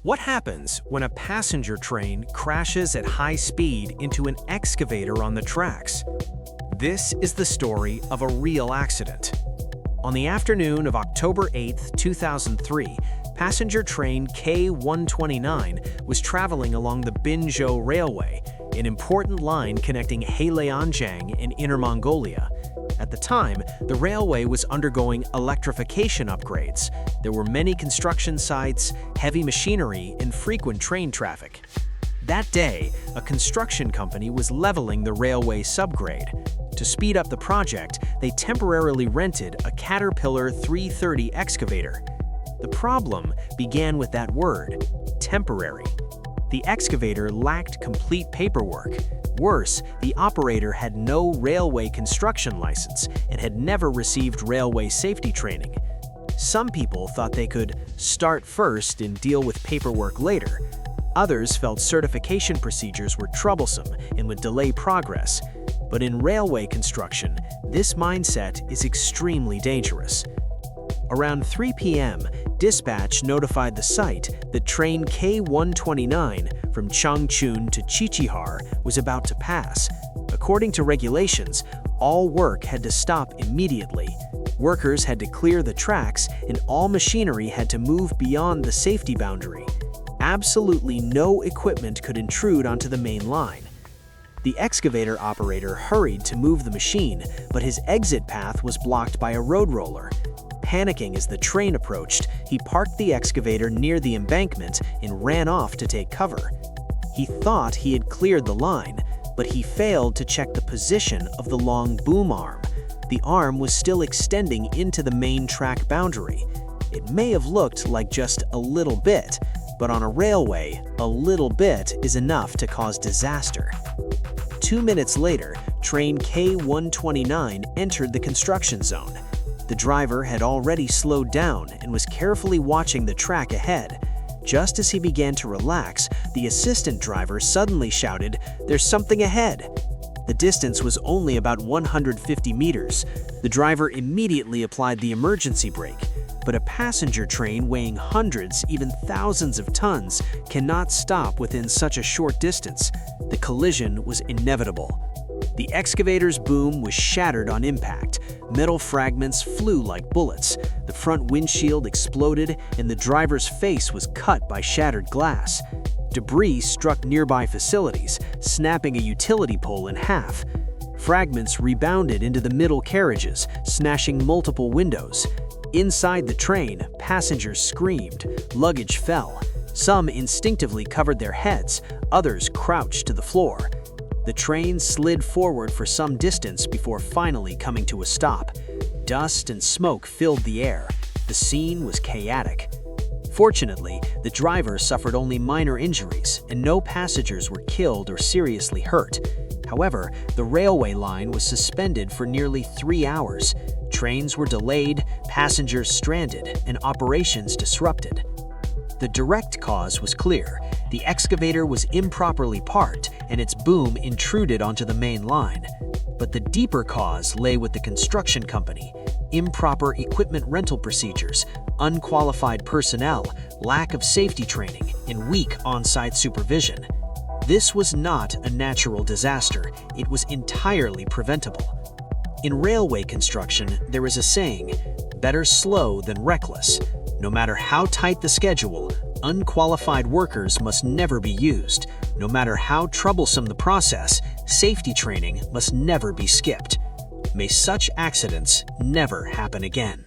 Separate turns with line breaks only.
What happens when a passenger train crashes at high speed into an excavator on the tracks? This is the story of a real accident. On the afternoon of October 8, 2003, passenger train K129 was traveling along the Binzhou Railway, an important line connecting Heilongjiang and Inner Mongolia. At the time, the railway was undergoing electrification upgrades. There were many construction sites, heavy machinery, and frequent train traffic. That day, a construction company was leveling the railway subgrade. To speed up the project, they temporarily rented a Caterpillar 330 excavator. The problem began with that word, temporary. The excavator lacked complete paperwork. Worse, the operator had no railway construction license and had never received railway safety training. Some people thought they could start first and deal with paperwork later. Others felt certification procedures were troublesome and would delay progress. But in railway construction, this mindset is extremely dangerous. Around 3 p.m., dispatch notified the site that train K129 from Changchun to Qiqihar was about to pass. According to regulations, all work had to stop immediately. Workers had to clear the tracks and all machinery had to move beyond the safety boundary. Absolutely no equipment could intrude onto the main line. The excavator operator hurried to move the machine, but his exit path was blocked by a road roller. Panicking as the train approached, he parked the excavator near the embankment and ran off to take cover. He thought he had cleared the line, but he failed to check the position of the long boom arm. The arm was still extending into the main track boundary. It may have looked like just a little bit, but on a railway, a little bit is enough to cause disaster. 2 minutes later, train K129 entered the construction zone. The driver had already slowed down and was carefully watching the track ahead. Just as he began to relax, the assistant driver suddenly shouted, "There's something ahead!" The distance was only about 150 meters. The driver immediately applied the emergency brake. But a passenger train weighing hundreds, even thousands of tons, cannot stop within such a short distance. The collision was inevitable. The excavator's boom was shattered on impact. Metal fragments flew like bullets. The front windshield exploded, and the driver's face was cut by shattered glass. Debris struck nearby facilities, snapping a utility pole in half. Fragments rebounded into the middle carriages, smashing multiple windows. Inside the train, passengers screamed. Luggage fell. Some instinctively covered their heads, others crouched to the floor. The train slid forward for some distance before finally coming to a stop. Dust and smoke filled the air. The scene was chaotic. Fortunately, the driver suffered only minor injuries, and no passengers were killed or seriously hurt. However, the railway line was suspended for nearly 3 hours. Trains were delayed, passengers stranded, and operations disrupted. The direct cause was clear. The excavator was improperly parked, and its boom intruded onto the main line. But the deeper cause lay with the construction company. Improper equipment rental procedures, unqualified personnel, lack of safety training, and weak on-site supervision. This was not a natural disaster. It was entirely preventable. In railway construction, there is a saying, "Better slow than reckless." No matter how tight the schedule, unqualified workers must never be used. No matter how troublesome the process, safety training must never be skipped. May such accidents never happen again.